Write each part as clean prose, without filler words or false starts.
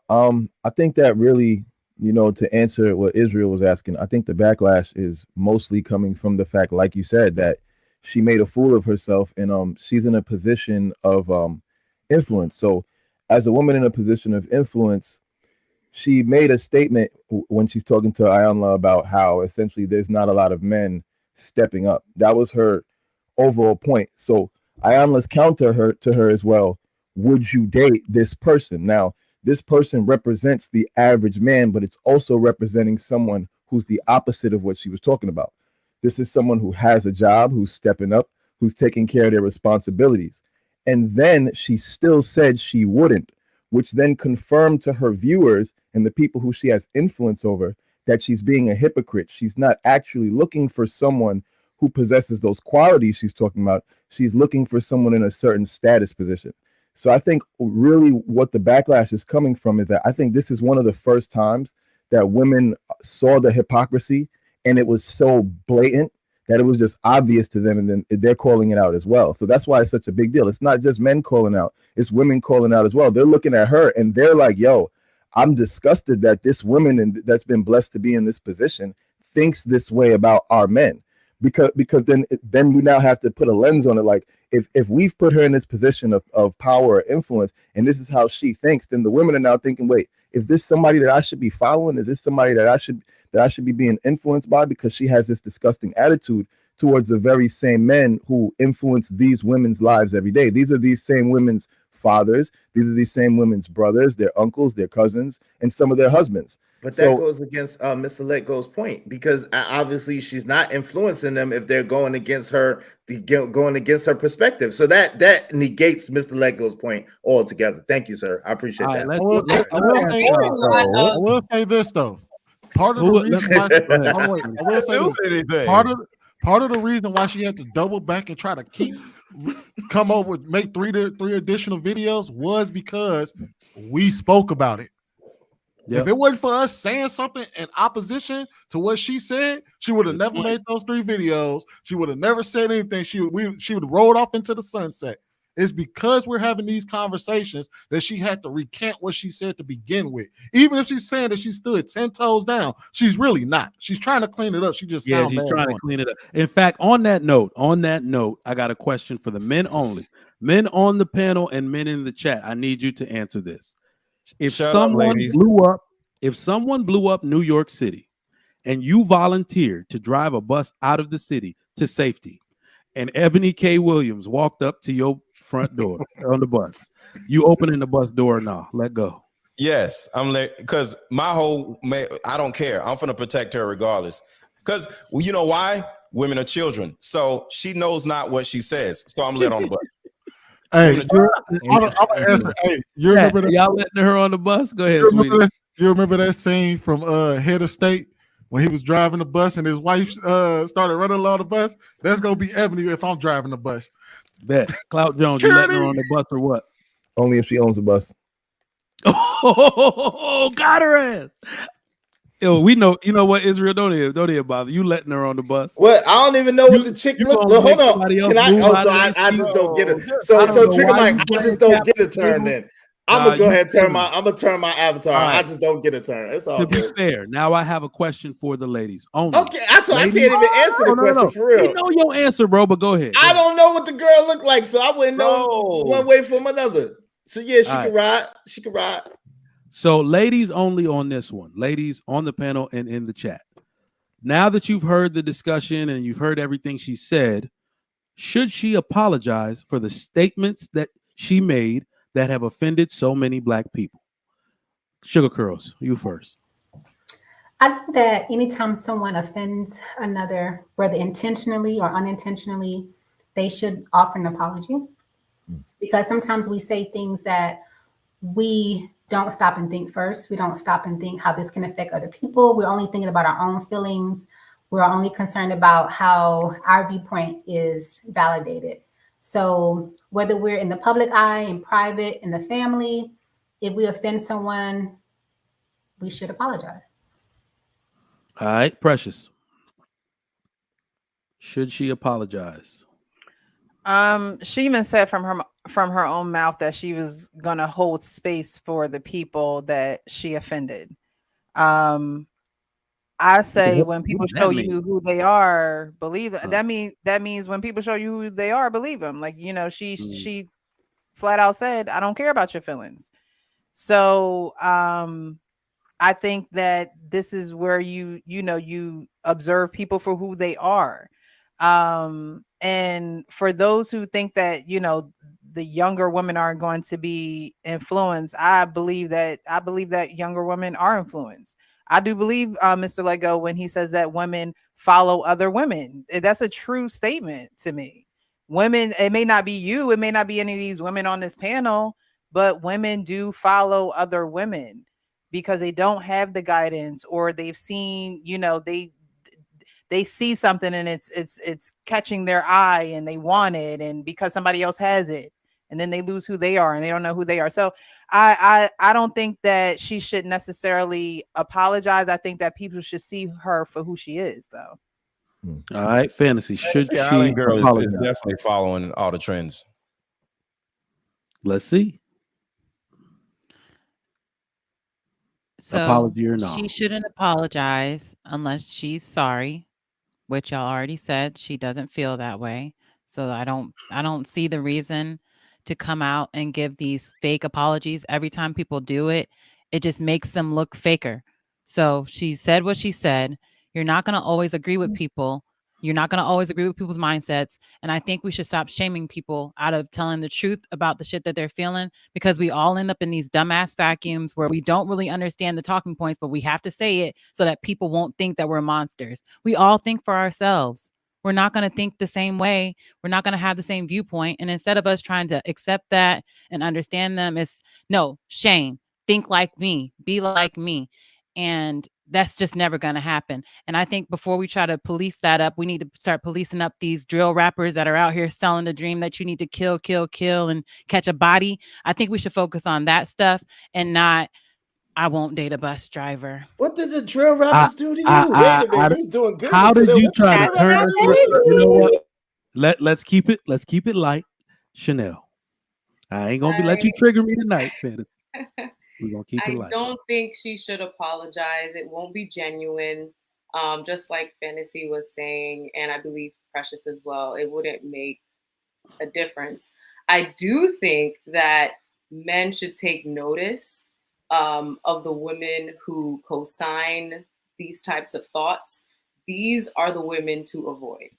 I think that really, to answer what Israel was asking, I think the backlash is mostly coming from the fact, like you said, that she made a fool of herself, and she's in a position of influence. So, as a woman in a position of influence, she made a statement when she's talking to Ayanla about how essentially there's not a lot of men stepping up. That was her overall point. So Ayanla's counter her to her as well. Would you date this person? Now, this person represents the average man, but it's also representing someone who's the opposite of what she was talking about. This is someone who has a job, who's stepping up, who's taking care of their responsibilities. And then she still said she wouldn't, which then confirmed to her viewers and the people who she has influence over that she's being a hypocrite. She's not actually looking for someone who possesses those qualities she's talking about. She's looking for someone in a certain status position. So I think really what the backlash is coming from is that I think this is one of the first times that women saw the hypocrisy, and it was so blatant that it was just obvious to them, and then they're calling it out as well. So that's why it's such a big deal. It's not just men calling out, it's women calling out as well. They're looking at her and they're like, yo, I'm disgusted that this woman that's been blessed to be in this position thinks this way about our men. Because then we now have to put a lens on it. Like if we've put her in this position of power or influence, and this is how she thinks, then the women are now thinking, wait, is this somebody that I should be following? Is this somebody that I should be being influenced by, because she has this disgusting attitude towards the very same men who influence these women's lives every day? These are these same women's fathers. These are these same women's brothers, their uncles, their cousins, and some of their husbands. But that goes against Mr. Letgo's point, because obviously she's not influencing them if they're going against her, going against her perspective. So that negates Mr. Letgo's point altogether. Thank you, sir. I appreciate that. I will say this though. Part of the reason why I will say this. Part of the reason why she had to double back and try to come over with make three additional videos was because we spoke about it. Yep. If it wasn't for us saying something in opposition to what she said, she would have never made those 3 videos. She would have never said anything. She would have rolled off into the sunset. It's because we're having these conversations that she had to recant what she said to begin with. Even if she's saying that she stood 10 toes down, she's really not. She's trying to clean it up. She just she's trying to clean it up. In fact, on that note, I got a question for the men only. Men on the panel and men in the chat. I need you to answer this. If someone blew up New York City and you volunteered to drive a bus out of the city to safety, and Ebony K. Williams walked up to your front door on the bus, you opening the bus door or no? Let go. Yes, I'm like, because I don't care. I'm gonna protect her regardless. Because you know why? Women are children, so she knows not what she says. So I'm let on the bus. Hey, I'm answer. Hey, you remember that? Y'all letting her on the bus? Go ahead, you remember that scene from Head of State when he was driving the bus and his wife started running along the bus? That's gonna be Ebony if I'm driving the bus. Bet. Clout Jones, you letting her on the bus or what? Only if she owns the bus. Oh, got her ass. Yo, we know. You know what, Israel? Don't even bother. You letting her on the bus? What? I don't even know what the chick look. Hold on. Can I? I just don't get it. So Trigger Mike, I just don't get a turn. Then I'm gonna go ahead and I'm gonna turn my avatar. Right. I just don't get a turn. It's all good. To be fair, now I have a question for the ladies only. Okay, I can't even answer the question for real. You know your answer, bro, but go ahead. I don't know what the girl looked like, so I wouldn't know one way from another. So yeah, she can ride. She can ride. So ladies only on this one. Ladies on the panel and in the chat. Now that you've heard the discussion and you've heard everything she said, should she apologize for the statements that she made that have offended so many Black people? Sugar Curls, you first. I think that anytime someone offends another, whether intentionally or unintentionally, they should offer an apology. Because sometimes we say things that we don't stop and think first. We don't stop and think how this can affect other people. We're only thinking about our own feelings. We're only concerned about how our viewpoint is validated. So whether we're in the public eye, in private, in the family, if we offend someone, we should apologize. All right, Precious. Should she apologize? She even said from her own mouth that she was gonna hold space for the people that she offended. I say when people show you who they are, believe it. That means when people show you who they are, believe them. Like, you know, she flat out said, I don't care about your feelings. So I think that this is where you observe people for who they are. And for those who think that, the younger women aren't going to be influenced, I believe that younger women are influenced. I do believe Mr. Lego when he says that women follow other women. That's a true statement to me. Women, it may not be you, it may not be any of these women on this panel, but women do follow other women because they don't have the guidance, or they've seen, they see something and it's catching their eye and they want it, and because somebody else has it, and then they lose who they are and they don't know who they are. So I don't think that she should necessarily apologize. I think that people should see her for who she is, though. All right, Fantasy. Should she Island Girl is apologize? definitely following all the trends. Let's see. So Apology or not? she shouldn't apologize unless she's sorry, which y'all already said she doesn't feel that way. So I don't see the reason to come out and give these fake apologies. Every time people do it, it just makes them look faker. So she said what she said. You're not going to always agree with people. You're not going to always agree with people's mindsets. And I think we should stop shaming people out of telling the truth about the shit that they're feeling, because we all end up in these dumbass vacuums where we don't really understand the talking points, but we have to say it so that people won't think that we're monsters. We all think for ourselves. We're not going to think the same way. We're not going to have the same viewpoint. And instead of us trying to accept that and understand them, it's no, Shane, think like me, be like me. And that's just never going to happen. And I think before we try to police that up, we need to start policing up these drill rappers that are out here selling the dream that you need to kill, kill, kill, and catch a body. I think we should focus on that stuff and not, I won't date a bus driver. What did the drill rappers do to you? Wait a minute, he's doing good. How did you try to turn this? You know what? Let's keep it light. Chanel. I ain't gonna let you trigger me tonight, Fantasy. We're gonna keep it light. I don't think she should apologize. It won't be genuine. Just like Fantasy was saying, and I believe Precious as well, it wouldn't make a difference. I do think that men should take notice of the women who co-sign these types of thoughts. These are the women to avoid.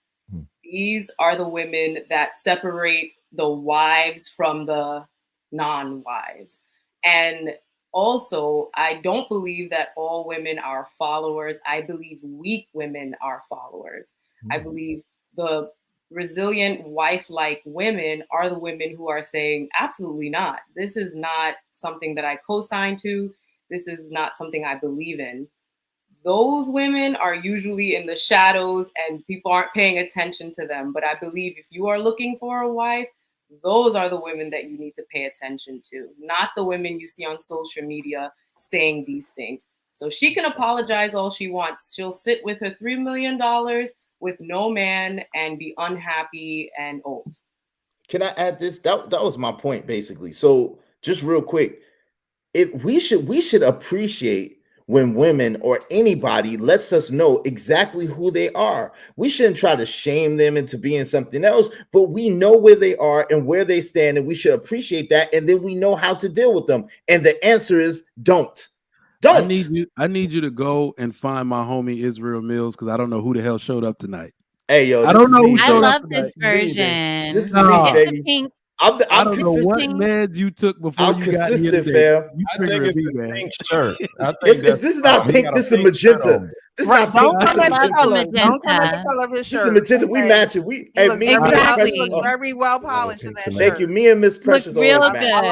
These are the women that separate the wives from the non-wives. And also, I don't believe that all women are followers. I believe weak women are followers. I believe the resilient wife-like women are the women who are saying, absolutely not. This is not something that I co-sign to. This is not something I believe in. Those women are usually in the shadows and people aren't paying attention to them. But I believe if you are looking for a wife, those are the women that you need to pay attention to, not the women you see on social media saying these things. So she can apologize all she wants. She'll sit with her $3 million with no man and be unhappy and old. Can I add this? That was my point, basically. So just real quick, if we should appreciate when women or anybody lets us know exactly who they are. We shouldn't try to shame them into being something else, but we know where they are and where they stand, and we should appreciate that, and then we know how to deal with them. And the answer is don't. I need you to go and find my homie Israel Mills, because I don't know who the hell showed up tonight. Hey, yo, I don't know who showed up. I love this version. This is me, baby. Pink. I don't know what meds you took before you got here today. I think it's the pink shirt. This is not pink. This is magenta. This is not pink. This is magenta. Don't come at the color of his shirt. This is magenta. We match it. He looks very well polished in that shirt. Thank you. Me and Miss Precious. Real good.